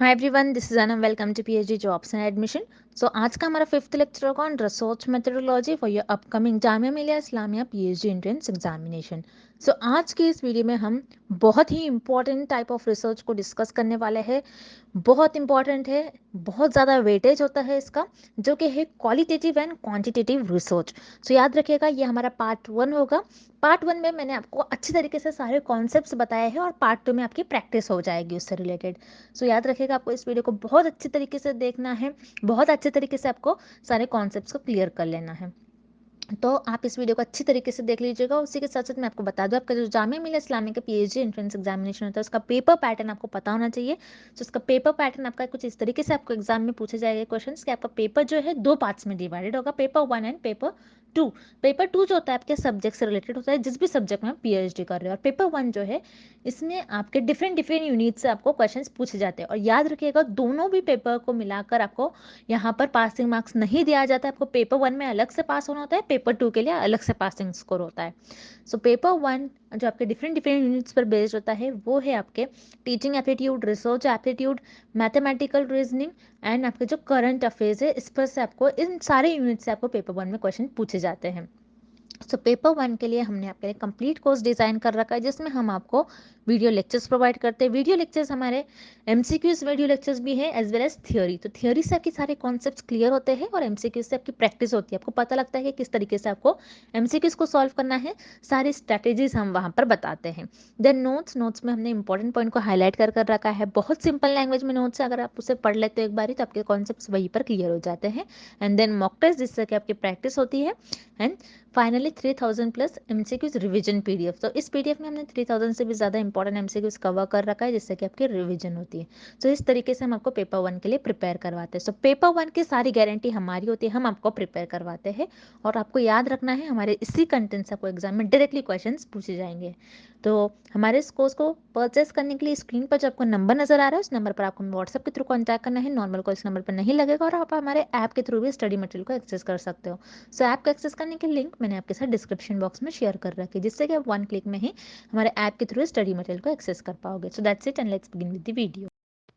Hi everyone, this is Anam. Welcome to PhD jobs and admission. So आज का हमारा fifth lecture होगा on research methodology for your upcoming Jamia Millia Islamia PhD entrance examination. So आज के इस video में हम बहुत ही इंपॉर्टेंट टाइप ऑफ रिसर्च को डिस्कस करने वाले हैं। बहुत इंपॉर्टेंट है, बहुत ज़्यादा वेटेज होता है इसका, जो कि है क्वालिटेटिव एंड क्वांटिटेटिव रिसर्च। सो याद रखिएगा, ये हमारा पार्ट 1 होगा। पार्ट 1 में मैंने आपको अच्छी तरीके से सारे कॉन्सेप्ट्स बताए हैं और पार्ट 2 में आपकी प्रैक्टिस हो जाएगी उससे रिलेटेड। सो याद रखिएगा, आपको इस वीडियो को बहुत अच्छी तरीके से देखना है, बहुत अच्छे तरीके से आपको सारे कॉन्सेप्ट्स को क्लियर कर लेना है। तो आप इस वीडियो को अच्छी तरीके से देख लीजिएगा। उसी के साथ साथ मैं आपको बता दूं, आपका जो जामिया मिलिया इस्लामिया का पीएचडी एंट्रेंस एग्जामिनेशन होता है, उसका पेपर पैटर्न आपको पता होना चाहिए। तो उसका पेपर पैटर्न आपका कुछ इस तरीके से आपको एग्जाम में पूछे जाएंगे क्वेश्चंस कि आपका पेपर जो है 2 पार्ट्स में डिवाइडेड होगा, पेपर 1 एंड पेपर 2। पेपर 2 जो होता है आपके सब्जेक्ट से रिलेटेड होता है, जिस भी सब्जेक्ट में आप पीएचडी कर रहे हो। और पेपर 1 जो है, इसमें आपके डिफरेंट डिफरेंट यूनिट से आपको क्वेश्चंस पूछे जाते हैं। और याद रखिएगा, दोनों भी पेपर को मिलाकर आपको यहाँ पर पासिंग मार्क्स नहीं दिया जाता है। आपको पेपर 1 में अलग से पास होना होता है, पेपर 2 के लिए अलग से पासिंग स्कोर होता है। सो पेपर 1 जो आपके डिफरेंट डिफरेंट यूनिट्स पर बेस्ड होता है, वो है आपके teaching aptitude, research aptitude, mathematical reasoning and आपके जो करंट अफेयर्स है, इस पर से आपको इन सारे यूनिट से आपको पेपर 1 में क्वेश्चन पूछे जाते हैं। सो पेपर 1 के लिए हमने आपके लिए कंप्लीट कोर्स डिज़ाइन कर रखा है, जिसमें हम आपको वीडियो लेक्चर्स प्रोवाइड करते हैं। वीडियो लेक्चर्स हमारे एमसीक्यूज वीडियो लेक्चर्स भी है, एज वेल एज थियोरी। तो थियोरी से आपके सारे कॉन्सेप्ट्स क्लियर होते हैं और एमसीक्यूज से आपकी प्रैक्टिस होती है। आपको पता लगता है कि किस तरीके से आपको एमसीक्यूज को सॉल्व करना है। सारी स्ट्रैटेजीज हम वहाँ पर बताते हैं। देन नोट्स में हमने इंपॉर्टेंट पॉइंट को हाईलाइट कर रखा है। बहुत सिंपल लैंग्वेज में नोट्स है, अगर आप उसे पढ़ लेते हो एक बारी तो आपके कॉन्सेप्ट्स वहीं पर क्लियर हो जाते हैं। एंड देन मॉक टेस्ट, जिससे कि आपकी प्रैक्टिस होती है। And finally 3000 plus MCQs revision PDF. तो इस पीडीएफ में हमने 3000 से भी ज़्यादा इंपॉर्टेंट एमसीक्यूज कवर कर रखा है, जिससे कि आपकी रिवीजन होती है। तो इस तरीके से हम आपको पेपर 1 के लिए प्रिपेयर करवाते हैं। सो पेपर 1 की सारी गारंटी हमारी होती है, हम आपको प्रिपेयर करवाते हैं। और आपको याद रखना है, हमारे इसी कंटेंट से आपको एग्जाम में डायरेक्टली क्वेश्चन पूछे जाएंगे। तो हमारे इस कोर्स को परचेस करने के लिए स्क्रीन पर जो आपको नंबर नजर आ रहा है, उस नंबर पर आपको व्हाट्सएप के थ्रू कॉन्टैक्ट करना है। नॉर्मल कॉल इस नंबर पर नहीं लगेगा और आप हमारे ऐप के थ्रू भी स्टडी मटेरियल को एक्सेस कर सकते हो। सो ऐप को एक्सेस करने के लिंक मैंने आपके साथ डिस्क्रिप्शन बॉक्स में शेयर कर रखी है, जिससे कि आप 1 क्लिक में ही हमारे ऐप के थ्रू स्टडी मटेरियल को एक्सेस कर पाओगे। So that's it and let's begin with the video.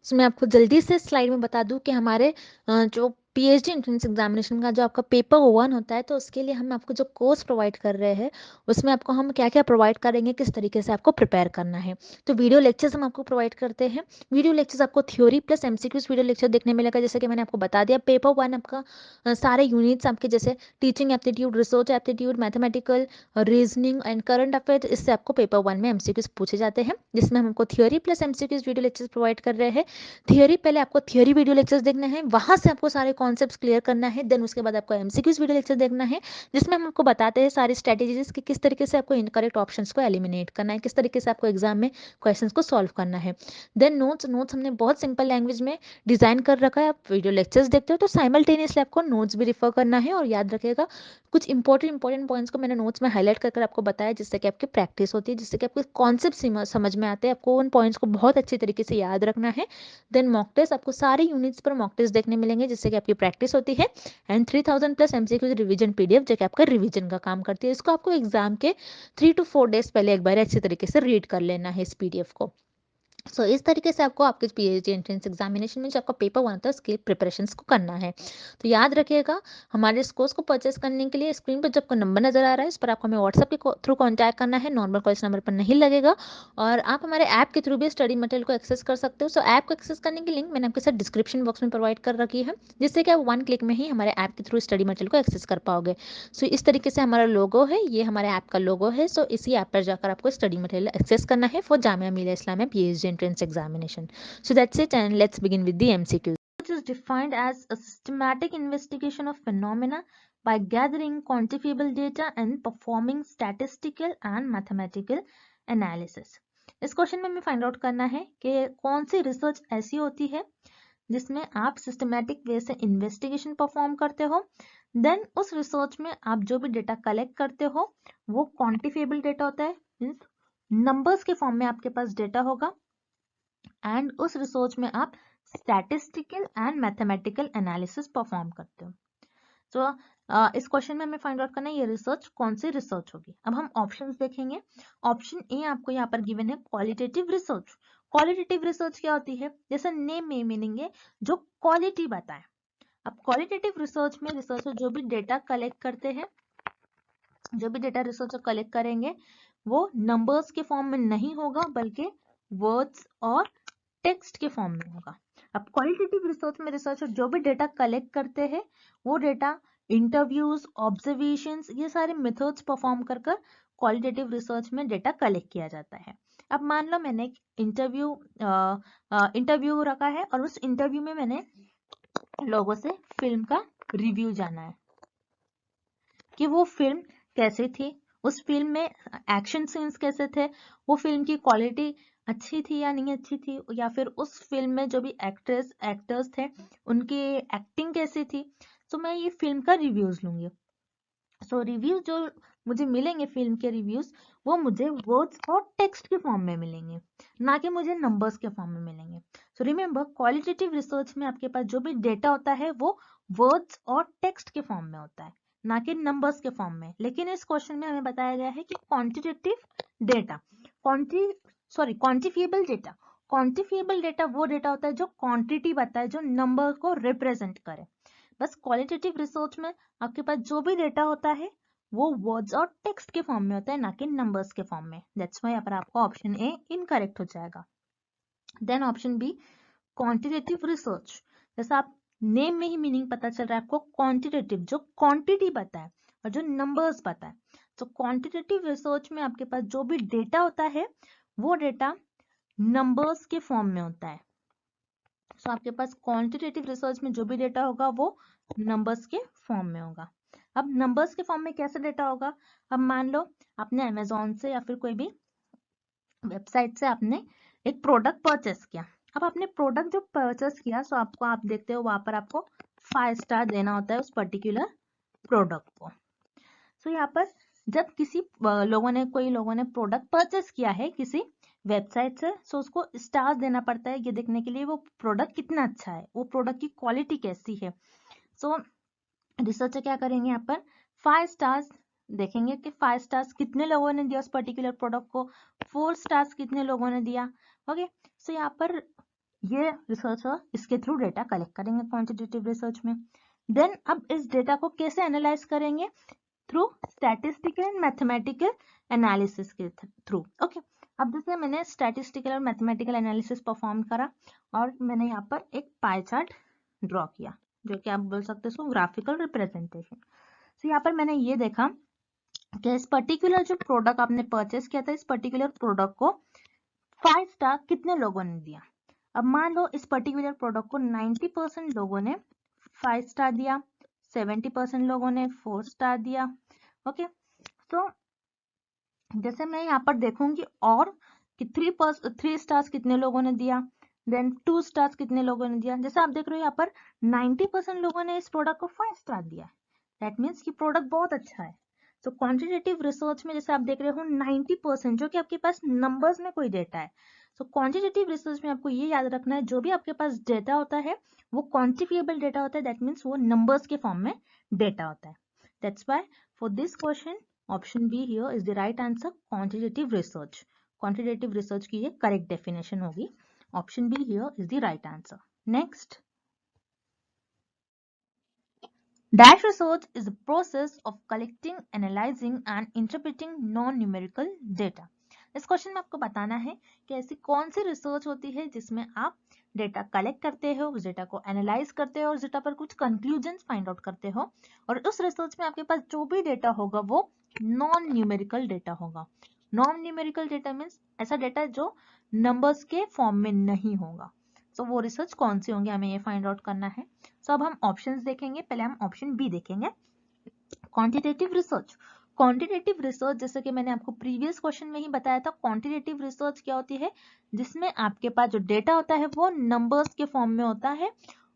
So मैं आपको जल्दी से स्लाइड में बता दूं कि हमारे जो पीएचडी एंट्रेंस एग्जामिनेशन का जो आपका पेपर 1 होता है, तो उसके लिए हम आपको जो कोर्स प्रोवाइड कर रहे हैं, उसमें आपको हम क्या क्या प्रोवाइड करेंगे, किस तरीके से आपको प्रिपेयर करना है। तो वीडियो लेक्चर्स हम आपको प्रोवाइड करते हैं। वीडियो लेक्चर्स आपको theory plus MCQs video lecture देखने मिलेगा। जैसे कि मैंने आपको बता दिया, पेपर 1 आपका सारे यूनिट्स आपके जैसे teaching aptitude, research aptitude, mathematical, reasoning and current affair, इससे आपको पेपर 1 में एमसीक्यूज पूछे जाते हैं, जिसमें हम आपको theory plus MCQs video lectures provide कर रहे हैं। थियरी पहले आपको थियरी वीडियो लेक्चर्स देखना है, वहां से आपको सारे कॉन्सेप्ट्स क्लियर करना है। देन उसके बाद आपको एमसीक्यूज वीडियो लेक्चर देखना है, जिसमें हम आपको बताते हैं सारी स्ट्रेटेजीज कि किस तरीके से आपको इनकरेक्ट ऑप्शंस को एलिमिनेट करना है, किस तरीके से आपको एग्जाम में क्वेश्चंस को सॉल्व करना है। देन नोट्स हमने बहुत सिंपल लैंग्वेज में डिजाइन कर रखा है। आप वीडियो लेक्चर्स देखते हो तो साइमल्टेनियसली आपको नोट्स भी रिफर करना है। और याद रखिएगा, कुछ इंपॉर्टेंट पॉइंट्स को मैंने नोट्स में हाईलाइट कर आपको बताया, जिससे कि आपकी प्रैक्टिस होती है, जिससे कि आपको कॉन्सेप्ट समझ में आते हैं। आपको उन पॉइंट्स को बहुत अच्छी तरीके से याद रखना है। देन मॉक टेस्ट, आपको सारे यूनिट्स पर मॉक टेस्ट देखने मिलेंगे, जिससे कि आपकी प्रैक्टिस होती है। And 3000 plus MCQs revision PDF, जो कि आपका रिवीजन का काम करती है। इसको आपको एग्जाम के 3 to 4 डेज पहले एक बार अच्छी तरीके से रीड कर लेना है इस पीडीएफ को। इस तरीके से आपको आपके पीएचडी एंट्रेंस एग्जामिनेशन में जो आपका पेपर 1 होता है, उसके प्रिपरेशंस को करना है। तो याद रखिएगा, हमारे इस कोर्स को परचेस करने के लिए स्क्रीन पर जो आपका नंबर नजर आ रहा है, इस पर आपको हमें व्हाट्सएप के थ्रू कॉन्टैक्ट करना है। नॉर्मल कॉल इस नंबर पर नहीं लगेगा और आप हमारे ऐप के थ्रू भी स्टडी मटेरियल को एक्सेस कर सकते हो। ऐप को एक्सेस करने की लिंक मैंने आपके साथ डिस्क्रिप्शन बॉक्स में प्रोवाइड कर रखी है, जिससे कि आप 1 क्लिक में ही हमारे ऐप के थ्रू स्टडी मटेरियल को एक्सेस कर पाओगे। इस तरीके से हमारा लोगो है, ये हमारे ऐप का लोगो है। इसी ऐप पर जाकर आपको स्टडी मटेरियल एक्सेस करना है for Jamia Millia Islamia PhD entrance examination. So that's it, and let's begin with the MCQs. Which is defined as a systematic investigation of phenomena by gathering quantifiable data and performing statistical and mathematical analysis. इस question में हमें find out करना है कि कौन सी research ऐसी होती है जिसमें आप सिस्टमैटिक वे से इन्वेस्टिगेशन परफॉर्म करते हो। देन उस रिसर्च में आप जो भी डेटा कलेक्ट करते हो, वो क्वांटिफिएबल डेटा होता है, मीन्स नंबर्स के फॉर्म में आपके पास डेटा होगा। एंड उस रिसर्च में आप statistical and mathematical analysis perform करते हो। इस क्वेश्चन में हमें फाइंड आउट करना है ये रिसर्च कौन सी रिसर्च होगी। अब हम ऑप्शंस देखेंगे। ऑप्शन ए आपको यहाँ पर गिवन है क्वालिटेटिव रिसर्च। क्वालिटेटिव रिसर्च क्या होती है, जैसे नेम में मीनिंग है जो क्वालिटी बताए। अब क्वालिटेटिव रिसर्च में रिसर्चर जो भी डेटा कलेक्ट करते हैं, जो भी डेटा रिसर्चर कलेक्ट करेंगे वो नंबर्स के फॉर्म में नहीं होगा बल्कि वर्ड्स और टेक्स्ट के फॉर्म में होगा। अब क्वालिटेटिव रिसर्च में रिसर्चर जो भी डेटा कलेक्ट करते हैं वो डेटा इंटरव्यूज, ऑब्जर्वेशंस, ये सारे मेथड्स परफॉर्म कर कर क्वालिटेटिव रिसर्च में डेटा कलेक्ट किया जाता है। अब मान लो मैंने एक इंटरव्यू रखा है और उस इंटरव्यू में मैंने लोगों से फिल्म का रिव्यू जाना है कि वो फिल्म कैसी थी, उस फिल्म में एक्शन सीन्स कैसे थे, वो फिल्म की क्वालिटी अच्छी थी या नहीं अच्छी थी, या फिर उस फिल्म में जो भी एक्टर्स थे उनकी एक्टिंग कैसी थी। तो मैं ये फिल्म का रिव्यूज लूंगी। सो रिव्यू जो मुझे मिलेंगे फिल्म के रिव्यूज वो मुझे वर्ड्स और टेक्स्ट के फॉर्म में मिलेंगे, ना कि मुझे नंबर्स के फॉर्म में मिलेंगे। सो रिमेंबर क्वालिटेटिव रिसर्च में आपके पास जो भी डेटा होता है वो वर्ड्स और टेक्स्ट के फॉर्म में होता है, ना कि नंबर्स के फॉर्म में। लेकिन इस क्वेश्चन में हमें बताया गया है कि quantitative data, quantifiable data, quantifiable data वो डेटा होता है जो क्वांटिटी बताए, जो नंबर को रिप्रेजेंट करे। बस क्वालिटेटिव रिसर्च में आपके पास जो भी डेटा होता है वो वर्ड्स और टेक्स्ट के फॉर्म में होता है, ना कि नंबर्स के फॉर्म में। दैट्स व्हाई यहाँ पर आपका ऑप्शन ए इनकरेक्ट हो जाएगा। Then option B quantitative research, जैसा आप नेम में ही मीनिंग पता चल रहा है आपको, क्वांटिटेटिव जो क्वांटिटी बताए और जो नंबर्स बताए। तो क्वांटिटेटिव रिसर्च में आपके पास जो भी डेटा होता है वो डेटा नंबर्स के फॉर्म में होता है। सो आपके पास क्वांटिटेटिव रिसर्च में जो भी डेटा होगा वो नंबर्स के फॉर्म में होगा। अब नंबर्स के फॉर्म में कैसे डेटा होगा, अब मान लो आपने अमेजोन से या फिर कोई भी वेबसाइट से आपने एक प्रोडक्ट परचेस किया। अब आपने प्रोडक्ट जो परचेस किया सो आपको, आप देखते हो वहां पर आपको 5 स्टार देना होता है उस पर्टिकुलर प्रोडक्ट को। सो यहाँ पर जब किसी कोई लोगों ने प्रोडक्ट परचेस किया है किसी वेबसाइट से, सो उसको स्टार्स देना पड़ता है ये देखने के लिए वो प्रोडक्ट कितना अच्छा है, वो प्रोडक्ट की क्वालिटी कैसी है। सो रिसर्चर क्या करेंगे, यहाँ पर 5 स्टार्स देखेंगे कि 5 स्टार्स कितने लोगों ने दिया उस पर्टिकुलर प्रोडक्ट को, 4 स्टार्स कितने लोगों ने दिया। ओके, सो यहाँ पर ये रिसर्चर इसके थ्रू डेटा कलेक्ट करेंगे क्वांटिटेटिव रिसर्च में। देन अब इस डेटा को कैसे एनालाइज करेंगे, through statistical and mathematical analysis के थ्रू। ओके, अब जैसे मैंने स्टैटिस्टिकल और मैथमेटिकल एनालिसिस परफॉर्म करा और मैंने यहाँ पर एक पाई चार्ट ड्रॉ किया जो कि आप बोल सकते हो ग्राफिकल रिप्रेजेंटेशन। तो यहाँ पर मैंने ये देखा कि इस पर्टिकुलर जो प्रोडक्ट आपने परचेस किया था इस पर्टिकुलर प्रोडक्ट को 5 स्टार कितने लोगों ने दिया। अब मान लो इस पर्टिकुलर प्रोडक्ट को 90% लोगों ने 5 स्टार दिया, 70% लोगों ने 4 स्टार दिया। ओके, तो जैसे मैं यहाँ पर देखूंगी और कि 3 स्टार्स कितने लोगों ने दिया, देन 2 स्टार्स कितने लोगों ने दिया। जैसे आप देख रहे हो यहाँ पर 90% लोगों ने इस प्रोडक्ट को 5 स्टार दिया, दैट मीन्स कि प्रोडक्ट बहुत अच्छा है। तो क्वांटिटेटिव रिसर्च में जैसे आप देख रहे हो 90% जो कि आपके पास नंबर्स में कोई डेटा है। तो क्वांटिटेटिव रिसर्च में आपको ये याद रखना है जो भी आपके पास डेटा होता है वो क्वांटिफिएबल डेटा होता है, दैट मीन्स वो नंबर्स के फॉर्म में डेटा होता है। That's why for this question option be here is the right answer, quantitative research. Quantitative research की ये करेक्ट डेफिनेशन होगी। Option be here is the right answer. Next, dash research is the process of collecting, analyzing and interpreting non-numerical data. इस question में आपको बताना है कि ऐसी कौन सी रिसर्च होती है जिसमें आप डेटा कलेक्ट करते हो, उस डेटा को एनालाइज करते हो और उस डेटा पर कुछ कंक्लूजन्स फाइंड आउट करते हो, और उस रिसर्च में आपके पास जो भी डेटा होगा वो नॉन न्यूमेरिकल डेटा होगा। नॉन न्यूमेरिकल डेटा मीन्स ऐसा डेटा जो नंबर्स के फॉर्म में नहीं होगा। तो वो रिसर्च कौन सी होंगी हमें ये फाइंड आउट करना है। सो अब हम ऑप्शंस देखेंगे, पहले हम ऑप्शन बी देखेंगे, क्वांटिटेटिव रिसर्च। क्वांटिटेटिव रिसर्च जैसे कि मैंने आपको प्रीवियस क्वेश्चन में ही बताया था, क्वांटिटेटिव रिसर्च क्या होती है, जिसमें आपके पास जो डेटा होता है वो नंबर्स के फॉर्म में होता है,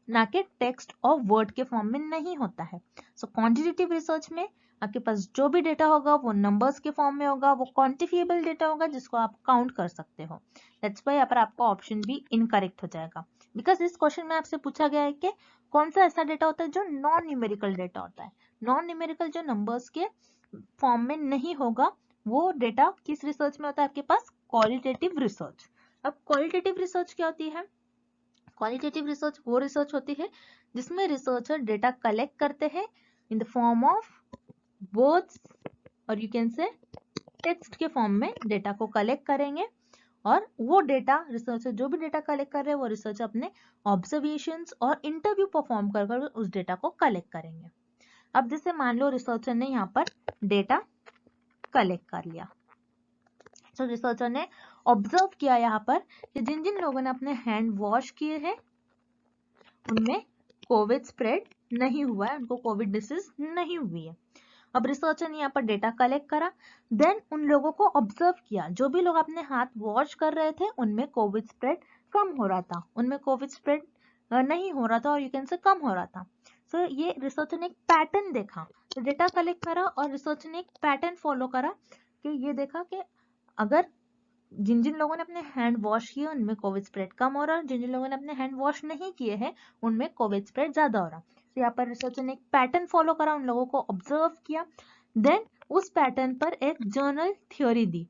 ना कि टेक्स्ट और वर्ड के फॉर्म में नहीं होता है। सो क्वांटिटेटिव रिसर्च में आपके पास जो भी डेटा होगा वो नंबर्स के फॉर्म में होगा, वो क्वांटिफिएबल डेटा होगा जिसको आप काउंट कर सकते हो। दैट्स व्हाई यहाँ पर आपका ऑप्शन बी इनकरेक्ट हो जाएगा, बिकॉज इस क्वेश्चन में आपसे पूछा गया है कि कौन सा ऐसा डेटा होता है जो नॉन न्यूमेरिकल डेटा होता है। नॉन न्यूमेरिकल जो नंबर्स के फॉर्म में नहीं होगा वो डेटा किस रिसर्च में होता है आपके पास, क्वालिटेटिव रिसर्च। अब क्वालिटेटिव रिसर्च क्या होती है? क्वालिटेटिव रिसर्च वो रिसर्च होती है जिसमें रिसर्चर डेटा कलेक्ट करते हैं in the form of words और यू कैन से टेक्स्ट के फॉर्म में डेटा को कलेक्ट करेंगे, और वो डेटा रिसर्चर जो भी डेटा कलेक्ट कर रहे हैं वो रिसर्चर अपने ऑब्जर्वेशंस और इंटरव्यू परफॉर्म कर कर उस डेटा को कलेक्ट करेंगे। अब जैसे मान लो रिसर्चर ने यहाँ पर डेटा कलेक्ट कर लिया, तो रिसर्चर ने ऑब्जर्व किया यहाँ पर कि जिन जिन लोगों ने अपने हैंड वॉश किए हैं उनमें कोविड स्प्रेड नहीं हुआ है, उनको कोविड डिसीज नहीं हुई है। अब रिसर्चर ने यहाँ पर डेटा कलेक्ट करा, देन उन लोगों को ऑब्जर्व किया, जो भी लोग अपने हाथ वॉश कर रहे थे उनमें कोविड स्प्रेड कम हो रहा था, उनमें कोविड स्प्रेड नहीं हो रहा था और यू कैन से कम हो रहा था। सो ये रिसर्चर ने एक पैटर्न देखा, तो डेटा कलेक्ट करा और रिसर्चर ने एक पैटर्न फॉलो करा कि ये देखा कि अगर जिन जिन लोगों ने अपने हैंड वॉश किए उनमें कोविड स्प्रेड कम हो रहा है, जिन जिन लोगों ने अपने हैंड वॉश नहीं किए हैं उनमें कोविड स्प्रेड ज्यादा हो रहा है। तो यहाँ पर रिसर्चर ने एक पैटर्न फॉलो करा, उन लोगों को ऑब्जर्व किया, देन उस पैटर्न पर एक जर्नल थ्योरी दी,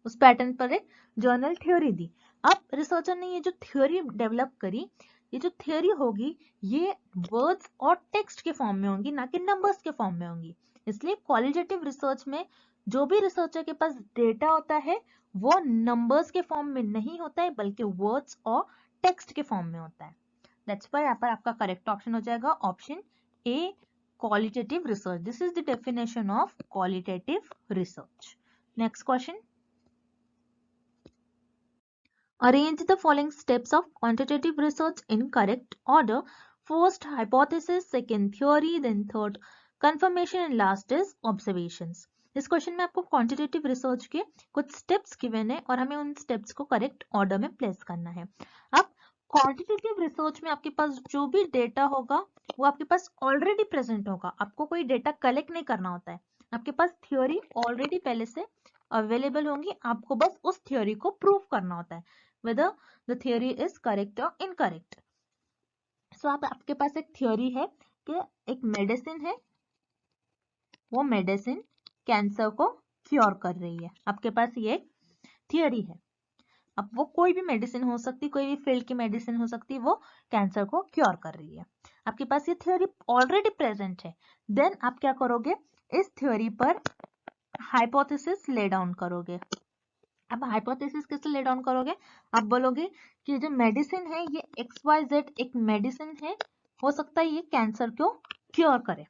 उस पैटर्न पर एक जर्नल थ्योरी दी। अब रिसर्चर ने ये जो थ्योरी डेवलप करी, ये जो थ्योरी होगी ये वर्ड्स और टेक्स्ट के फॉर्म में होंगी, ना कि नंबर्स के फॉर्म में होंगी। इसलिए क्वालिटेटिव रिसर्च में जो भी रिसर्चर के पास डेटा होता है वो नंबर्स के फॉर्म में नहीं होता है बल्कि वर्ड्स और टेक्स्ट के फॉर्म में होता है। दैट्स व्हाई यहाँ पर आपका करेक्ट ऑप्शन हो जाएगा option A, qualitative research. This is the definition of qualitative research. Next question, arrange the following steps of quantitative research in correct order. First hypothesis, second theory, then third confirmation and last is observations. इस question में आपको quantitative research के कुछ steps given है और हमें उन steps को करेक्ट ऑर्डर में प्लेस करना है। अब क्वांटिटेटिव रिसर्च में आपके पास जो भी डेटा होगा वो आपके पास ऑलरेडी प्रेजेंट होगा, आपको कोई डेटा कलेक्ट नहीं करना होता है, आपके पास थ्योरी ऑलरेडी पहले से अवेलेबल होंगी, आपको बस उस थ्योरी को प्रूव करना होता है whether the theory is correct or incorrect. So आपके पास एक थ्योरी है कि एक मेडिसिन है, वो मेडिसिन कैंसर को क्योर कर रही है, आपके पास ये थ्योरी है। अब वो कोई भी मेडिसिन हो सकती, कोई भी फील्ड की मेडिसिन हो सकती, वो कैंसर को क्योर कर रही है, आपके पास ये थ्योरी ऑलरेडी प्रेजेंट है। देन आप क्या करोगे, इस थ्योरी पर हाइपोथेसिस ले डाउन करोगे। अब हाइपोथेसिस कैसे ले डाउन करोगे, आप बोलोगे कि जो मेडिसिन है ये XYZ एक मेडिसिन है, हो सकता है ये कैंसर को क्योर करे।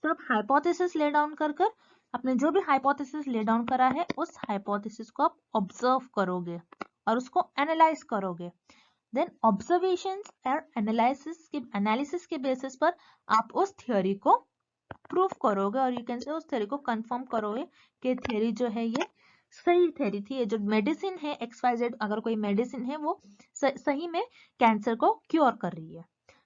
तो आप हाइपोथेसिस ले डाउन कर कर आपने जो भी हाइपोथेसिस ले डाउन करा है उस हाइपोथेसिस को आप ऑब्जर्व करोगे और उसको एनालाइज करोगे। देन ऑब्जर्वेशंस और एनालिसिस के बेसिस पर आप उस थ्योरी को प्रूफ करोगे और यू कैन से उस थ्योरी को कंफर्म करोगे कि थ्योरी जो है ये सही थ्योरी थी, ये जो मेडिसिन है XYZ अगर कोई मेडिसिन है वो सही में कैंसर को क्योर कर रही है।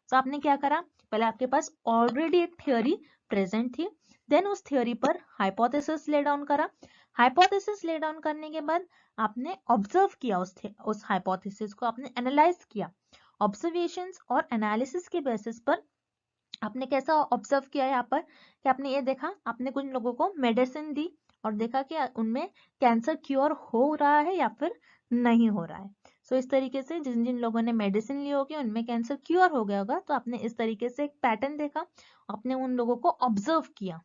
तो आपने क्या करा, पहले आपके पास ऑलरेडी एक थ्योरी प्रेजेंट थी, देन उस थ्योरी पर हाइपोथेसिस ले डाउन करा, हाइपोथेसिस ले डाउन करने के बाद आपने ऑब्जर्व किया, उस हाइपोथेसिस को आपने एनालाइज किया। ऑब्जर्वेशंस और एनालिसिस के बेसिस पर आपने कैसा ऑब्जर्व किया यहाँ पर कि आपने ये देखा, आपने कुछ लोगों को मेडिसिन दी और देखा कि उनमें कैंसर क्योर हो रहा है या फिर नहीं हो रहा है। सो इस तरीके से जिन जिन लोगों ने मेडिसिन ली होगी उनमें कैंसर क्योर हो गया होगा, तो आपने इस तरीके से एक पैटर्न देखा, आपने उन लोगों को ऑब्जर्व किया।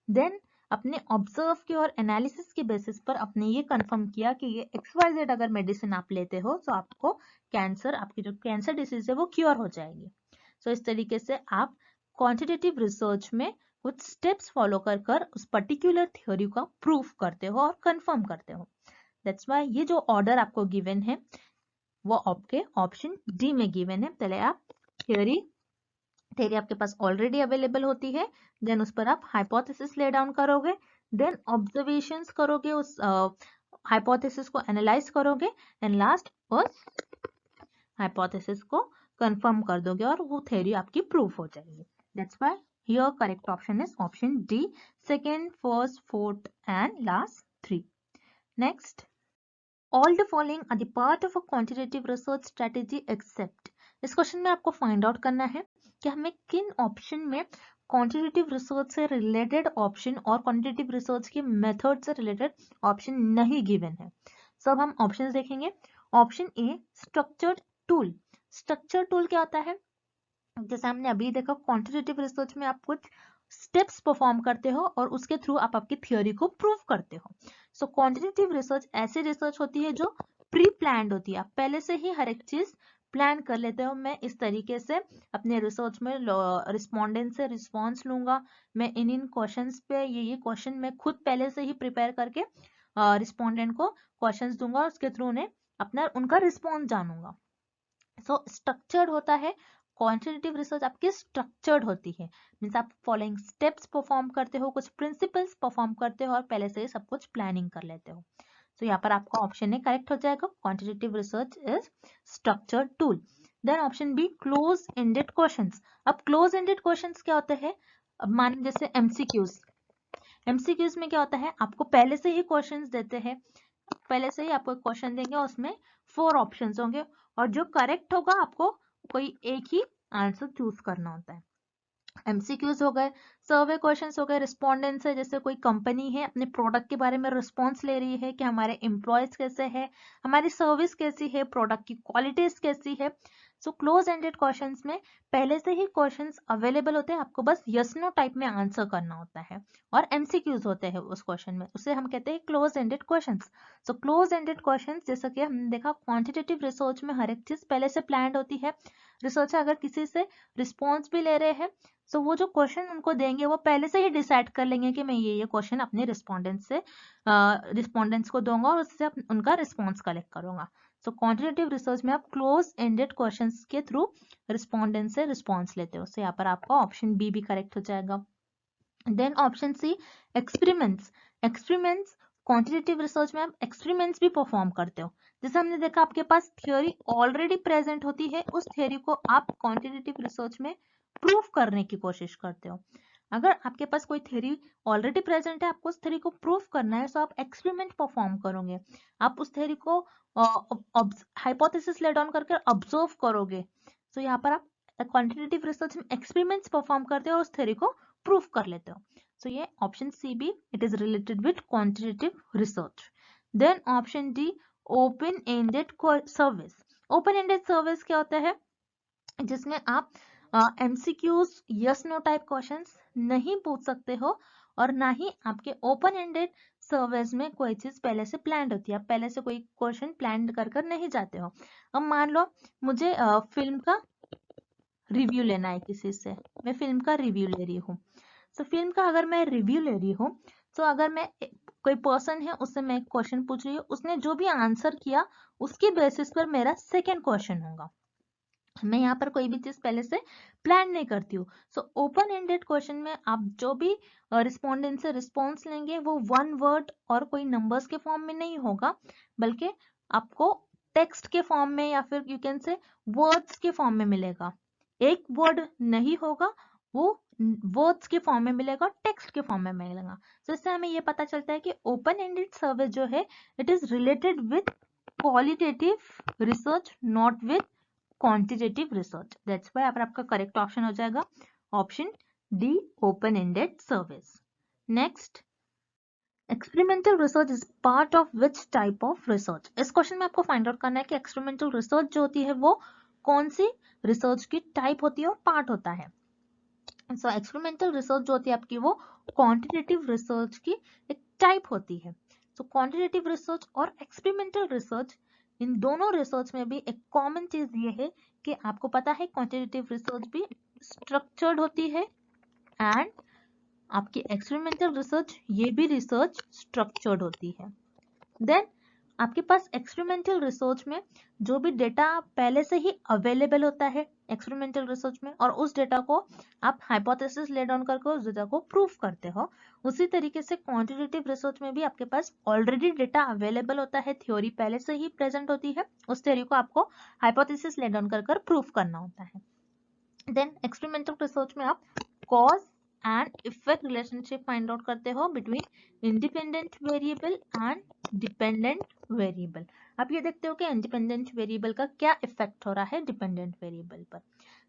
देन अपने ऑब्जर्व के और एनालिसिस के बेसिस पर आपने ये कंफर्म किया कि ये XYZ अगर मेडिसिन आप लेते हो तो आपको कैंसर, आपकी जो कैंसर डिसीज है वो क्योर हो जाएगी। सो इस तरीके से आप क्वांटिटेटिव रिसर्च में कुछ स्टेप्स फॉलो कर कर उस पर्टिकुलर थ्योरी का प्रूफ करते हो और कंफर्म करते हो। दैट्स व्हाई ये जो ऑर्डर आपको गिवन है वो आपके ऑप्शन डी में गिवन है। पहले आप थ्योरी आपके पास ऑलरेडी अवेलेबल होती है, देन उस पर आप हाइपोथेसिस ले डाउन करोगे, देन ऑब्जर्वेशंस करोगे, उस हाइपोथेसिस को एनालाइज करोगे, एंड लास्ट उस हाइपोथेसिस को कंफर्म कर दोगे और वो थ्योरी आपकी प्रूफ हो जाएगी। That's why here correct option is option D, second, first, fourth and last 3। Next, all the following are the part of a quantitative research strategy except। इस क्वेश्चन में आपको फाइंड आउट करना है कि हमें किन ऑप्शन में क्वांटिटेटिव रिसर्च से रिलेटेड ऑप्शन और क्वांटिटेटिव रिसर्च के मेथड से रिलेटेड ऑप्शन नहीं गिवन है। सो अब हम ऑप्शंस देखेंगे। Option A structured tool. Structured tool क्या होता है? जैसे हमने अभी देखा क्वांटिटेटिव रिसर्च में आप कुछ स्टेप्स परफॉर्म करते हो और उसके थ्रू आप आपकी थ्योरी को प्रूव करते हो। सो क्वांटिटेटिव रिसर्च ऐसी रिसर्च होती है जो प्री प्लान्ड होती है, आप पहले से ही हर एक चीज प्लान कर लेते हो। मैं इस तरीके से अपने रिसर्च में रिस्पोंडेंट से रिस्पॉन्स लूंगा, मैं इन क्वेश्चंस पे ये क्वेश्चन मैं खुद पहले से ही प्रिपेयर करके रिस्पोंडेंट को क्वेश्चंस दूंगा और उसके थ्रू उन्हें अपना उनका रिस्पॉन्स जानूंगा। सो स्ट्रक्चर्ड होता है, क्वांटिटेटिव रिसर्च आपकी स्ट्रक्चर्ड होती है, मीन्स आप फॉलोइंग स्टेप्स परफॉर्म करते हो, कुछ प्रिंसिपल्स परफॉर्म करते हो और पहले से ही सब कुछ प्लानिंग कर लेते हो। तो यहाँ पर आपका ऑप्शन ए करेक्ट हो जाएगा, quantitative research is structured tool. Then option B close ended questions. अब क्लोज एंडेड क्वेश्चंस क्या होते हैं? अब मान जैसे एमसीक्यूज, एमसीक्यूज में क्या होता है, आपको पहले से ही क्वेश्चंस देते हैं, पहले से ही आपको एक क्वेश्चन देंगे और उसमें 4 ऑप्शंस होंगे और जो करेक्ट होगा आपको कोई एक ही आंसर चूज करना होता है। एमसीक्यूज हो गए, सर्वे क्वेश्चंस हो गए, रिस्पोंडेंट से जैसे कोई कंपनी है अपने प्रोडक्ट के बारे में रिस्पॉन्स ले रही है कि हमारे एम्प्लॉयज कैसे हैं, हमारी सर्विस कैसी है, प्रोडक्ट की क्वालिटीज कैसी है। सो क्लोज एंडेड क्वेश्चंस में पहले से ही क्वेश्चंस अवेलेबल होते हैं, आपको बस यस नो टाइप में आंसर करना होता है और एमसीक्यूज होते हैं उस क्वेश्चन में, उसे हम कहते हैं close ended questions. So close ended questions जैसा कि हमने देखा क्वांटिटेटिव रिसर्च में हर एक चीज पहले से प्लान्ड होती है। रिसर्चर अगर किसी से रिस्पॉन्स भी ले रहे हैं तो वो जो क्वेश्चन उनको देंगे वो पहले से ही डिसाइड कर लेंगे कि मैं ये क्वेश्चन अपने रिस्पोंडेंट्स को दूंगा और उससे उनका रिस्पॉन्स कलेक्ट करूंगा। सो क्वांटिटेटिव रिसर्च में आप क्लोज एंडेड क्वेश्चंस के थ्रू रिस्पोंडेंट से रिस्पॉन्स लेते हो। सो यहाँ पर आपका ऑप्शन बी भी करेक्ट हो जाएगा। Then option C experiments. Experiments quantitative research में आप एक्सपेरिमेंट्स भी परफॉर्म करते हो। जैसे हमने देखा आपके पास थ्योरी ऑलरेडी प्रेजेंट होती है, उस थ्योरी को आप क्वांटिटेटिव रिसर्च में प्रूव करने की कोशिश करते हो। अगर आपके पास कोई थ्योरी ऑलरेडी प्रेजेंट है, आपको उस थ्योरी को प्रूव करना है, तो आप एक्सपेरिमेंट परफॉर्म करोगे, आप उस थ्योरी को हाइपोथेसिस ले डाउन करके ऑब्जर्व करोगे। तो यहाँ पर आप क्वांटिटेटिव रिसर्च में एक्सपेरिमेंट्स परफॉर्म करते हो और उस थ्योरी को प्रूफ कर लेते हो। सो ये ऑप्शन सी भी it is related with quantitative research. Then option D open ended service. Open ended service क्या होता है? जिसमें आप MCQs yes no type questions नहीं पूछ सकते हो और ना ही आपके ओपन एंडेड सर्विस में कोई चीज पहले से प्लान होती है, आप पहले से कोई क्वेश्चन प्लान कर नहीं जाते हो। अब मान लो मुझे फिल्म का रिव्यू लेना है किसी से, मैं फिल्म का रिव्यू ले रही हूँ। तो फिल्म का अगर मैं रिव्यू ले रही हूँ, तो अगर मैं कोई पर्सन है उससे मैं एक क्वेश्चन पूछ रही हूँ, उसने जो भी आंसर किया उसके बेसिस पर मेरा सेकेंड क्वेश्चन होगा। मैं यहाँ पर कोई भी चीज पहले से प्लान नहीं करती हूँ। सो ओपन एंडेड क्वेश्चन में आप जो भी रिस्पोंडेंट से रिस्पॉन्स लेंगे वो वन वर्ड और कोई नंबर्स के फॉर्म में नहीं होगा, बल्कि आपको टेक्स्ट के फॉर्म में या फिर यू कैन से वर्ड्स के फॉर्म में मिलेगा। एक वर्ड नहीं होगा, वो वर्ड्स के फॉर्म में मिलेगा, टेक्स्ट के फॉर्म में मिलेगा। तो इससे हमें ये पता चलता है कि ओपन एंडेड सर्वे जो है it is related with qualitative research, not with quantitative research. That's why यहाँ पर आपका करेक्ट ऑप्शन हो जाएगा option D open ended service. Next, experimental research is part of which type of research. इस question में आपको फाइंड आउट करना है कि एक्सपेरिमेंटल रिसर्च जो होती है वो कौन सी रिसर्च की टाइप होती है और पार्ट होता है। सो एक्सपेरिमेंटल रिसर्च जो होती है आपकी वो क्वांटिटेटिव रिसर्च की एक टाइप होती है। सो क्वांटिटेटिव रिसर्च और एक्सपेरिमेंटल रिसर्च, इन दोनों रिसर्च में भी एक कॉमन चीज ये है कि आपको पता है क्वांटिटेटिव रिसर्च भी स्ट्रक्चर्ड होती है एंड आपकी एक्सपेरिमेंटल रिसर्च ये भी रिसर्च स्ट्रक्चर्ड होती है। देन आपके पास एक्सपेरिमेंटल रिसर्च में जो भी डेटा पहले से ही अवेलेबल होता है एक्सपेरिमेंटल रिसर्च में, और उस डेटा को आप हाइपोथेसिस ले डाउन करके उस डेटा को प्रूफ करते हो, उसी तरीके से क्वांटिटेटिव रिसर्च में भी आपके पास ऑलरेडी डेटा अवेलेबल होता है, थ्योरी पहले से ही प्रेजेंट होती है, उस थ्योरी को आपको हाइपोथेसिस ले डाउन कर प्रूफ करना होता है। देन एक्सपेरिमेंटल रिसर्च में आप cause and effect relationship find out करते हो between independent variable and dependent variable. आप ये देखते हो कि इंडिपेंडेंट वेरिएबल का क्या इफेक्ट हो रहा है डिपेंडेंट वेरिएबल पर।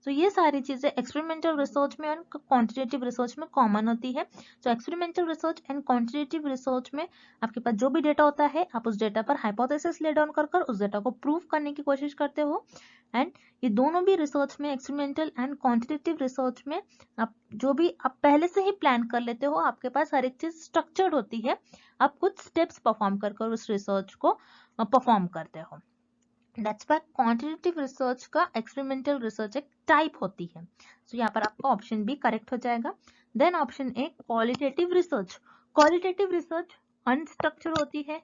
तो ये सारी चीजें एक्सपेरिमेंटल रिसर्च में और क्वांटिटेटिव रिसर्च में कॉमन होती है। तो experimental research and quantitative research में आपके पास जो भी डेटा होता है, आप उस डेटा पर हाइपोथेसिस ले डाउन कर उस डेटा को प्रूव करने की कोशिश करते हो। एंड ये दोनों भी रिसर्च में, एक्सपेरिमेंटल एंड क्वांटिटेटिव रिसर्च में, आप जो भी आप पहले से ही प्लान कर लेते हो, आपके पास हर एक चीज स्ट्रक्चर्ड होती है, आप कुछ स्टेप्स परफॉर्म कर उस रिसर्च को परफॉर्म करते हो। दैट्स व्हाई क्वांटिटेटिव रिसर्च का एक्सपेरिमेंटल रिसर्च एक टाइप होती है। तो यहाँ पर आपका ऑप्शन बी करेक्ट हो जाएगा। Then option A qualitative research. Qualitative research unstructured होती है,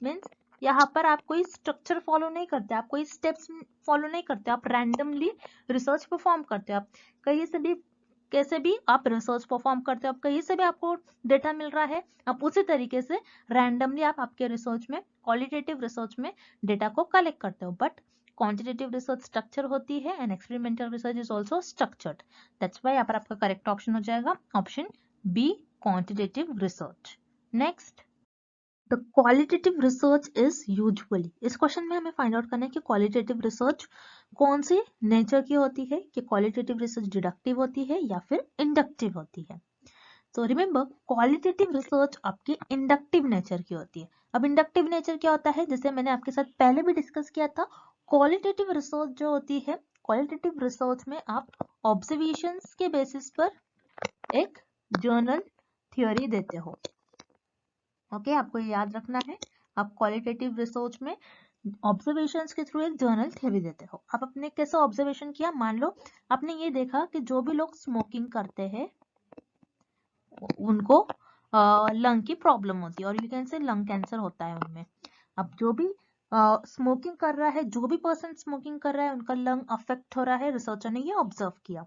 मीन्स यहाँ पर आप कोई स्ट्रक्चर फॉलो नहीं करते, आप कोई स्टेप्स फॉलो नहीं करते, आप रैंडमली रिसर्च परफॉर्म करते हो। आप कहीं से भी कैसे भी आप रिसर्च परफॉर्म करते हो, आप कहीं से भी आपको डेटा मिल रहा है, आप उसी तरीके से रैंडमली आप आपके रिसर्च में, क्वालिटेटिव रिसर्च में डेटा को कलेक्ट करते हो। बट क्वांटिटेटिव रिसर्च स्ट्रक्चर होती है and experimental research is also structured. That's why यहाँ पर आपका करेक्ट ऑप्शन हो जाएगा option B, quantitative research. Next, the qualitative research is usually, इस क्वेश्चन में हमें फाइंड आउट करना है कि क्वालिटेटिव रिसर्च कौन सी नेचर की होती है, कि क्वालिटेटिव रिसर्च डिडक्टिव होती है या फिर इंडक्टिव होती है। सो रिमेंबर, क्वालिटेटिव रिसर्च आपकी इंडक्टिव नेचर की होती है। अब इंडक्टिव नेचर क्या होता है, जैसे मैंने आपके साथ पहले भी डिस्कस किया था, क्वालिटेटिव रिसर्च जो होती है, क्वालिटेटिव रिसर्च में आप ऑब्जर्वेशंस के बेसिस पर एक जर्नल थ्योरी देते हो। ओके, आपको ये याद रखना है, आप क्वालिटेटिव रिसर्च में ऑब्जर्वेशंस के थ्रू एक जर्नल थ्योरी देते हो। आप अपने कैसे ऑब्जर्वेशन किया, मान लो आपने ये देखा कि जो भी लोग स्मोकिंग करते हैं उनको लंग की प्रॉब्लम होती है, और you can say lung cancer होता है उनमें। अब जो भी स्मोकिंग कर रहा है, जो भी पर्सन स्मोकिंग कर रहा है, उनका लंग अफेक्ट हो रहा है, रिसर्चर ने ये ऑब्जर्व किया,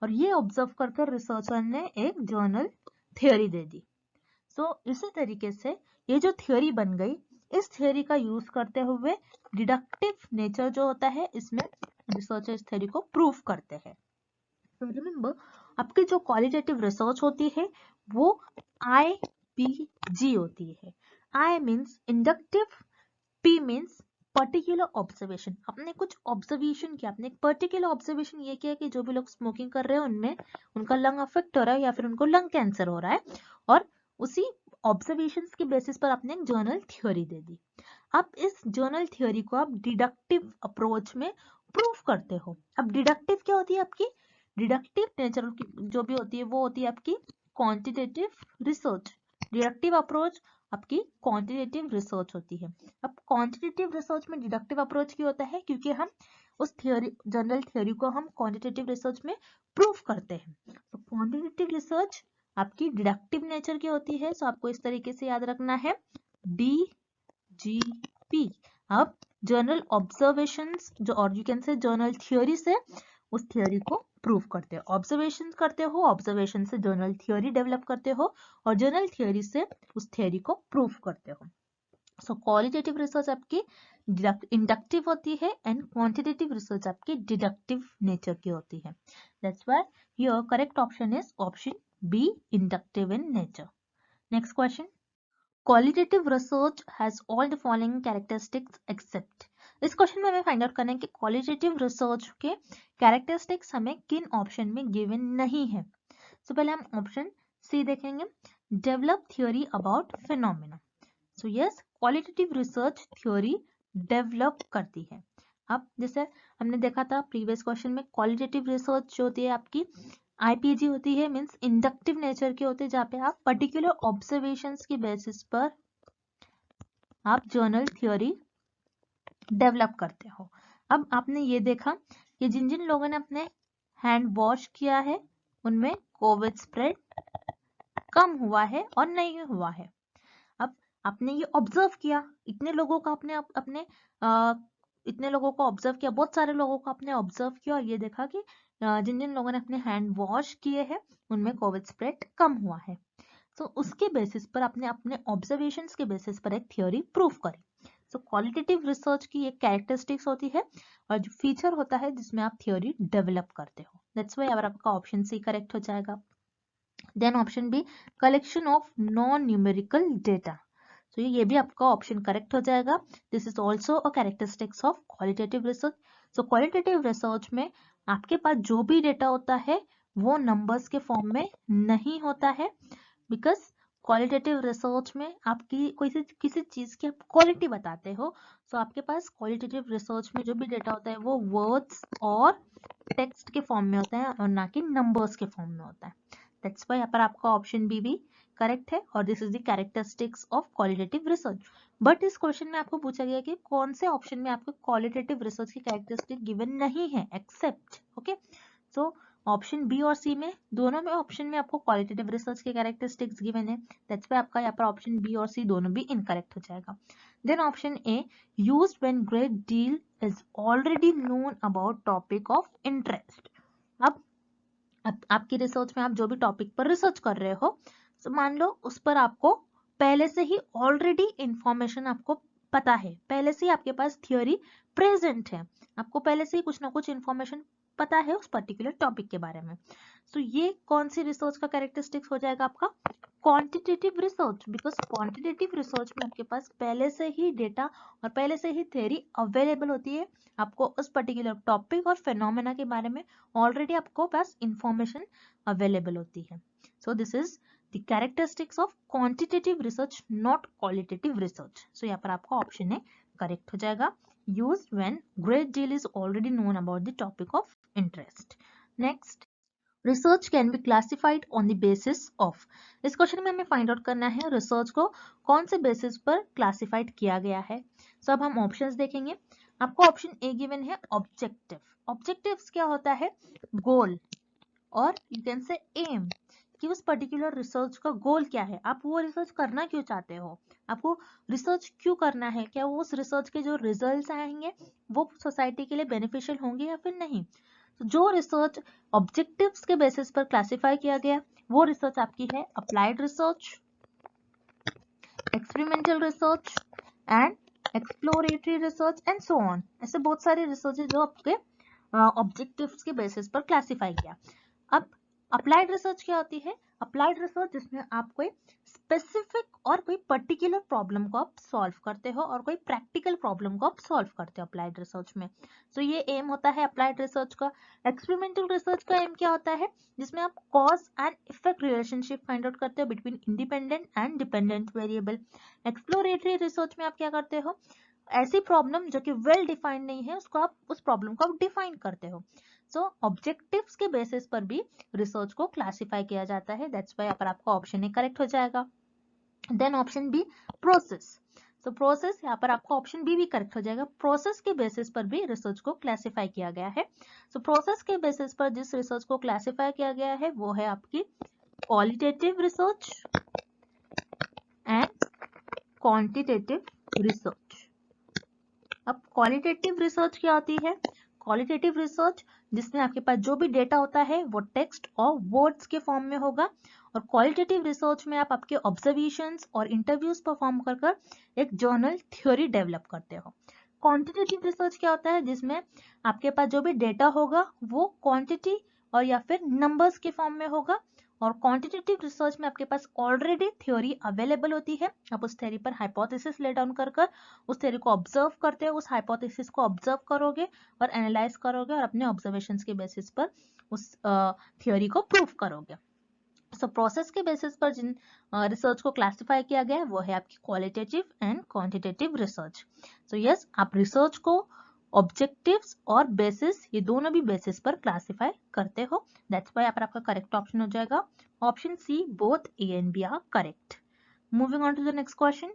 और ये ऑब्जर्व कर रिसर्चर ने एक जर्नल थ्योरी दे दी। सो इसी तरीके से ये जो थ्योरी बन गई, इस थ्योरी का यूज करते हुए डिडक्टिव नेचर जो होता है, इसमें रिसर्चर इस थ्योरी को प्रूव करते हैं। तो रिमेंबर, आपकी जो क्वालिटेटिव रिसर्च होती है वो IPG होती है। I means inductive, P means particular observation. आपने कुछ ऑब्जर्वेशन किया, आपने एक पर्टिकुलर ऑब्जर्वेशन ये किया कि जो भी लोग स्मोकिंग कर रहे हैं उनमें उनका लंग अफेक्ट हो रहा है या फिर उनको लंग कैंसर हो रहा है, और उसी ऑब्जर्वेशंस के बेसिस पर आपने एक जर्नल थ्योरी दे दी। अब इस जर्नल थ्योरी को आप डिडक्टिव अप्रोच में प्रूव करते हो। अब डिडक्टिव क्या होती है आपकी, डिडक्टिव नेचर जो भी होती है वो होती है आपकी क्वांटिटेटिव रिसर्च। डिडक्टिव अप्रोच आपकी क्वांटिटेटिव रिसर्च होती है। अब क्वांटिटेटिव रिसर्च में डिडक्टिव अप्रोच क्यों होता है, क्योंकि हम उस थ्योरी, जनरल थ्योरी को हम क्वांटिटेटिव रिसर्च में प्रूव करते हैं। तो क्वांटिटेटिव रिसर्च आपकी डिडक्टिव नेचर की होती है। सो आपको इस तरीके से याद रखना है, DGP। अब जर्नल ऑब्जर्वेशंस जो, और you can say journal theory से उस थ्योरी को प्रूव करते हो। ऑब्जर्वेशन करते हो, ऑब्जर्वेशन से जर्नल थ्योरी डेवलप करते हो, और जर्नल थ्योरी से उस थ्योरी को प्रूव करते हो। सो क्वालिटेटिव रिसर्च आपकी इंडक्टिव होती है एंड क्वांटिटेटिव रिसर्च आपकी डिडक्टिव नेचर की होती है। That's why your correct option is option B, inductive in nature. Next question, qualitative research has all the following characteristics except. इस क्वेश्चन में हमें फाइंड आउट करना है कि क्वालिटेटिव रिसर्च के कैरेक्टरिस्टिक्स हमें किन ऑप्शन में गिवन नहीं है। सो पहले हम ऑप्शन सी देखेंगे, develop theory about phenomena. So yes, qualitative research theory develop करती है। अब जैसे हमने देखा था प्रीवियस क्वेश्चन में, क्वालिटेटिव रिसर्च जो होती है आपकी IPG होती है, मींस इंडक्टिव नेचर की होती है, जहाँ पे आप पर्टिकुलर ऑब्जर्वेशंस की बेसिस पर आप जर्नल थ्योरी डेवलप करते हो। अब आपने ये देखा कि जिन जिन लोगों ने अपने हैंड वॉश किया है उनमें कोविड स्प्रेड कम हुआ है और नहीं हुआ है। अब आपने ये ऑब्जर्व किया, इतने लोगों का आपने अपने इतने लोगों को ऑब्जर्व किया, बहुत सारे लोगों को आपने ऑब्जर्व किया, और ये देखा कि जिन जिन लोगों ने अपने हैंड वॉश किए हैं उनमें कोविड स्प्रेड कम हुआ है। तो उसके बेसिस पर आपने अपने ऑब्जर्वेशंस के बेसिस पर एक थ्योरी प्रूव करी। सो क्वालिटेटिव रिसर्च की एक कैरेक्टरिस्टिक्स होती है और जो फीचर होता है जिसमें आप थ्योरी डेवलप करते हो। दैट्स व्हाई आपका ऑप्शन सी करेक्ट हो जाएगा। Then option B, collection of non numerical data. तो ये भी आपका ऑप्शन करेक्ट हो जाएगा। This is also a characteristics of qualitative research. So qualitative research में आपके पास जो भी डेटा होता है वो नंबर्स के फॉर्म में नहीं होता है, बिकॉज क्वालिटेटिव रिसर्च में आपकी किसी चीज की आप क्वालिटी बताते हो। सो आपके पास क्वालिटेटिव रिसर्च में जो भी डेटा होता है वो वर्ड्स और टेक्स्ट के फॉर्म में होता है और ना कि नंबर्स के फॉर्म में होता है। दैट्स वाई यहाँ पर आपका ऑप्शन बी भी करेक्ट है और this is the characteristics of qualitative research. But इस क्वेश्चन में आपको पूछा गया कि कौन से ऑप्शन में आपको क्वालिटेटिव रिसर्च की कैरेक्टरिस्टिक गिवन नहीं है except. Okay, so option B और सी में दोनों में ऑप्शन में आपको क्वालिटेटिव रिसर्च के कैरेक्टरिस्टिक्स गिवन है। दैट्स वाई आपका यहाँ पर ऑप्शन बी और सी दोनों भी इनकरेक्ट हो जाएगा। Then option A, used when great deal is already known about topic of interest। अब आपकी रिसर्च में आप जो भी टॉपिक पर रिसर्च कर रहे हो, तो मान लो उस पर आपको पहले से ही ऑलरेडी इंफॉर्मेशन आपको पता है, पहले से ही आपके पास थियोरी प्रेजेंट है, आपको पहले से ही कुछ ना कुछ इंफॉर्मेशन पता है उस पर्टिकुलर टॉपिक के बारे में। तो ये कौन सी रिसर्च का कैरेक्टरिस्टिक्स हो जाएगा आपका quantitative research, because quantitative research में आपके पास पहले से ही डेटा और पहले से ही थ्योरी अवेलेबल होती है, आपको उस पर्टिकुलर टॉपिक और फिनोमेना के बारे में ऑलरेडी आपको पास इंफॉर्मेशन अवेलेबल होती है। So this is the characteristics of quantitative research not qualitative research. So यहाँ पर आपका ऑप्शन है करेक्ट हो जाएगा, used when great deal is already known about the topic of interest। Next, research can be classified on the basis of. इस question में हमें find out करना है रिसर्च को कौन से बेसिस पर क्लासिफाइड किया गया है। सो अब हम ऑप्शंस देखेंगे। आपको ऑप्शन ए गिवन है ऑब्जेक्टिव। ऑब्जेक्टिव्स क्या होता है, गोल और यू कैन से एम, कि उस पर्टिकुलर रिसर्च का गोल क्या है, आप वो रिसर्च करना क्यों चाहते हो, आपको रिसर्च क्यों करना है, क्या वो उस रिसर्च के जो रिजल्ट्स आएंगे वो सोसाइटी के लिए बेनिफिशियल होंगे या फिर नहीं। तो जो रिसर्च ऑब्जेक्टिव्स के बेसिस पर क्लासिफाई किया गया वो रिसर्च आपकी है applied research, experimental research and exploratory research and so on. ऐसे बहुत सारे रिसर्च जो आपके ऑब्जेक्टिव्स के बेसिस पर क्लासिफाई किया। अब अप्लाइड रिसर्च क्या होती है, अप्लाइड रिसर्च जिसमें आप कोई स्पेसिफिक और कोई पर्टिकुलर प्रॉब्लम को आप सॉल्व करते हो और कोई प्रैक्टिकल प्रॉब्लम को आप सॉल्व करते हो अप्लाइड रिसर्च में। सो ये एम होता है अप्लाइड रिसर्च का। एक्सपेरिमेंटल रिसर्च का एम क्या होता है, जिसमें आप cause and effect relationship find out करते हो between independent and dependent variable. Exploratory research में आप क्या करते हो, ऐसी प्रॉब्लम जो कि वेल डिफाइंड नहीं है उसको आप उस प्रॉब्लम को आप डिफाइन करते हो। सो ऑब्जेक्टिव्स के बेसिस पर भी रिसर्च को क्लासिफाई किया जाता है। दैट्स व्हाई पर आपका ऑप्शन ए करेक्ट हो जाएगा। Then option B process. So process यहाँ पर आपका ऑप्शन बी भी करेक्ट हो जाएगा। प्रोसेस के बेसिस पर भी रिसर्च को क्लासिफाई किया गया है। सो प्रोसेस के बेसिस पर जिस रिसर्च को क्लासिफाई किया गया है वो है आपकी qualitative research and quantitative research. अब क्वालिटेटिव रिसर्च क्या होती है, क्वालिटेटिव रिसर्च जिसमें आपके पास जो भी डेटा होता है वो टेक्स्ट और वर्ड्स के फॉर्म में होगा, और क्वालिटेटिव रिसर्च में आप आपके ऑब्जर्वेशंस और इंटरव्यूज परफॉर्म कर कर एक जर्नल थ्योरी डेवलप करते हो। क्वांटिटेटिव रिसर्च क्या होता है, जिसमें आपके पास जो भी डेटा होगा वो क्वांटिटी और या फिर नंबर्स के फॉर्म में होगा, और क्वांटिटेटिव रिसर्च में आपके पास ऑलरेडी थ्योरी अवेलेबल होती है, आप उस थ्योरी पर हाइपोथेसिस ले डाउन कर कर उस थ्योरी को ऑब्जर्व करते हो, उस हाइपोथेसिस को ऑब्जर्व करोगे और एनालाइज करोगे और अपने ऑब्जर्वेशंस के बेसिस पर उस थ्योरी को प्रूव करोगे। सो प्रोसेस के बेसिस पर जिन रिसर्च को क्लासिफाई किया गया है वो है आपकी qualitative and quantitative research. So yes, आप रिसर्च को ऑब्जेक्टिव्स और बेसिस ये दोनों भी बेसिस पर क्लासिफाई करते हो। दैट्स व्हाई यहाँ पर आपका करेक्ट ऑप्शन हो जाएगा option C, both A and B are correct. Moving on to the next question,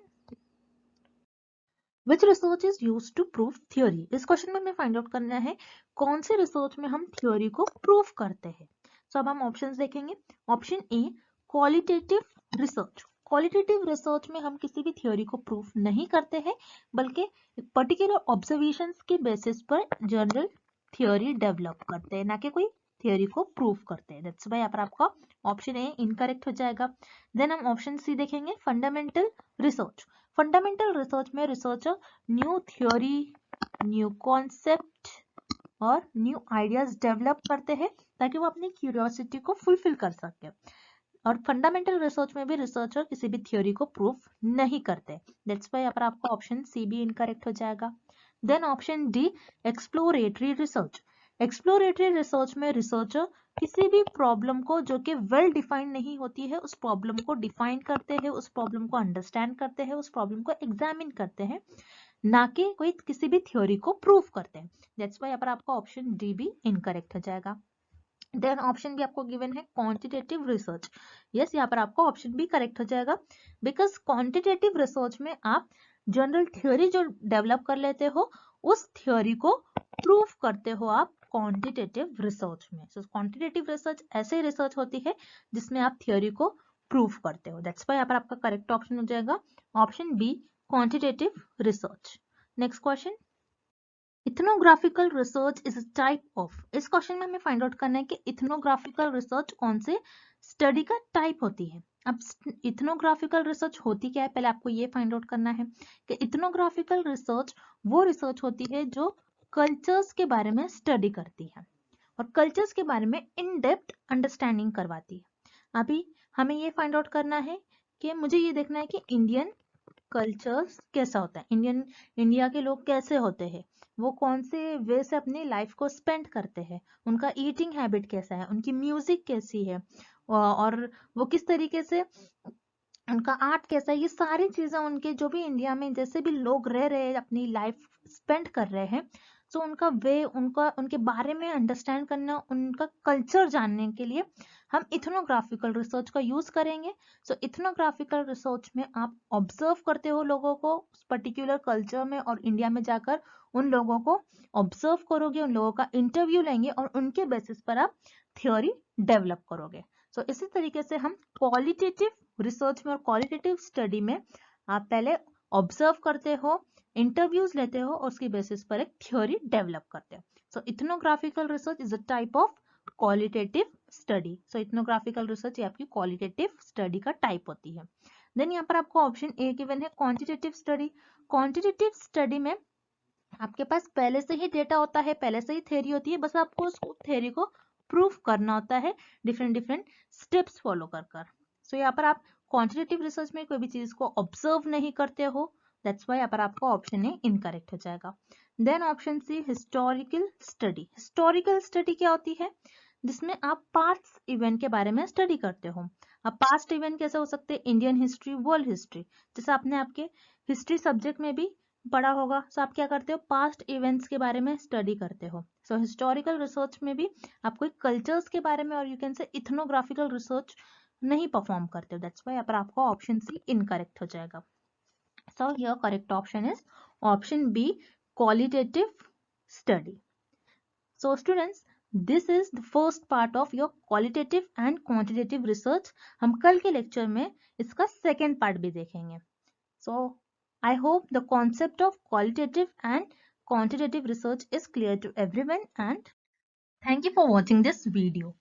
Which research is used to prove theory? इस क्वेश्चन में हमें फाइंड आउट करना है कौन से रिसर्च में हम थ्योरी को प्रूव करते हैं। सो अब हम ऑप्शंस देखेंगे। Option A qualitative research. Qualitative research में हम किसी भी थ्योरी को प्रूफ नहीं करते हैं, बल्कि पर्टिकुलर ऑब्जर्वेशंस के बेसिस पर जनरल थ्योरी डेवलप करते हैं, ना कि कोई थ्योरी को प्रूव करते हैं। दैट्स व्हाई यहाँ पर आपका ऑप्शन ए इनकरेक्ट हो जाएगा। देन हम ऑप्शन सी देखेंगे, फंडामेंटल रिसर्च। फंडामेंटल रिसर्च में researcher new theory, new concept और न्यू आइडियाज डेवलप करते हैं ताकि वो अपनी क्यूरियोसिटी को फुलफिल कर सके। और फंडामेंटल रिसर्च में भी रिसर्चर किसी भी थ्योरी को प्रूफ नहीं करते। दैट्स वाई यहाँ पर आपका ऑप्शन सी भी इनकरेक्ट हो जाएगा। Then option D, exploratory research. Exploratory research में रिसर्चर किसी भी प्रॉब्लम को जो कि वेल डिफाइंड नहीं होती है उस प्रॉब्लम को डिफाइन करते हैं, उस प्रॉब्लम को अंडरस्टैंड करते हैं, उस प्रॉब्लम को एग्जामिन करते हैं, ना कि कोई किसी भी थ्योरी को प्रूफ करते हैं। दैट्स वाई यहाँ पर आपका ऑप्शन डी भी इनकरेक्ट हो जाएगा। देन ऑप्शन भी आपको गिवन है क्वांटिटेटिव रिसर्च। यस, यहाँ पर आपका ऑप्शन भी करेक्ट हो जाएगा, बिकॉज क्वांटिटेटिव रिसर्च में आप जनरल थ्योरी जो डेवलप कर लेते हो उस थ्योरी को प्रूफ करते हो आप क्वांटिटेटिव रिसर्च में। सो क्वांटिटेटिव रिसर्च ऐसे रिसर्च होती है जिसमें आप थ्योरी को प्रूफ करते हो। दैट्स वाई यहाँ पर आपका करेक्ट ऑप्शन हो जाएगा option B, quantitative research. Next question, ethnographical research is type of. इस क्वेश्चन में हमें फाइंड आउट करना है कि इथनोग्राफिकल रिसर्च कौन से स्टडी का टाइप होती है। अब इथनोग्राफिकल रिसर्च होती क्या है, पहले आपको ये फाइंड आउट करना है कि इथनोग्राफिकल रिसर्च वो रिसर्च होती है जो कल्चर्स के बारे में स्टडी करती है और कल्चर्स के बारे में इन डेप्थ अंडरस्टैंडिंग करवाती है। अभी हमें ये फाइंड आउट करना है कि मुझे ये देखना है कि इंडियन कल्चर्स कैसा होता है, इंडिया के लोग कैसे होते हैं, वो कौन से वे से अपनी लाइफ को स्पेंड करते हैं, उनका ईटिंग हैबिट कैसा है, उनकी म्यूजिक कैसी है, और वो किस तरीके से उनका आर्ट कैसा है, ये सारी चीजें उनके जो भी इंडिया में जैसे भी लोग रह रहे हैं अपनी लाइफ स्पेंड कर रहे हैं, तो उनका वे, उनका उनके बारे में अंडरस्टैंड करना, उनका कल्चर जानने के लिए हम इथनोग्राफिकल रिसर्च का यूज करेंगे। सो इथनोग्राफिकल रिसर्च में आप ऑब्जर्व करते हो लोगों को पर्टिकुलर कल्चर में और इंडिया में जाकर उन लोगों को ऑब्जर्व करोगे, उन लोगों का इंटरव्यू लेंगे और उनके बेसिस पर आप थ्योरी डेवलप करोगे। सो इसी तरीके से हम क्वालिटेटिव रिसर्च में और क्वालिटेटिव स्टडी में आप पहले ऑब्जर्व करते हो, इंटरव्यूज लेते हो और उसकी बेसिस पर एक थ्योरी डेवलप करते हो। So ethnographical research is a type of qualitative study. So ethnographical research ये आपकी क्वालिटेटिव स्टडी का टाइप होती है। देन यहाँ पर आपको ऑप्शन ए गिवन है क्वांटिटेटिव स्टडी। क्वांटिटेटिव स्टडी में आपके पास पहले से ही डेटा होता है, पहले से ही थ्योरी होती है, बस आपको उस थ्योरी को प्रूफ करना होता है डिफरेंट डिफरेंट स्टेप्स फॉलो कर कर। सो यहाँ पर आप क्वांटिटेटिव रिसर्च में कोई भी चीज को ऑब्जर्व नहीं करते हो। दैट्स वाई यहाँ पर आपका ऑप्शन ए इनकरेक्ट हो जाएगा। Then option C, historical study. Historical study क्या होती है, जिसमें आप पास्ट इवेंट के बारे में स्टडी करते हो। अब पास्ट इवेंट कैसे हो सकते हैं, इंडियन हिस्ट्री, वर्ल्ड हिस्ट्री, जैसे आपने आपके हिस्ट्री सब्जेक्ट में भी पढ़ा होगा। सो आप क्या करते हो, पास्ट इवेंट्स के बारे में स्टडी करते हो। सो हिस्टोरिकल रिसर्च में भी आप कोई कल्चर्स के बारे में और यू कैन से इथनोग्राफिकल रिसर्च नहीं परफॉर्म करते हो। दैट्स वाई यहाँ पर आपका ऑप्शन सी इनकरेक्ट हो जाएगा। So your correct option is option B, qualitative study. So students, this is the first part of your qualitative and quantitative research. हम कल के लेक्चर में इसका सेकेंड पार्ट भी देखेंगे। So I hope the concept of qualitative and quantitative research is clear to everyone, and thank you for watching this video.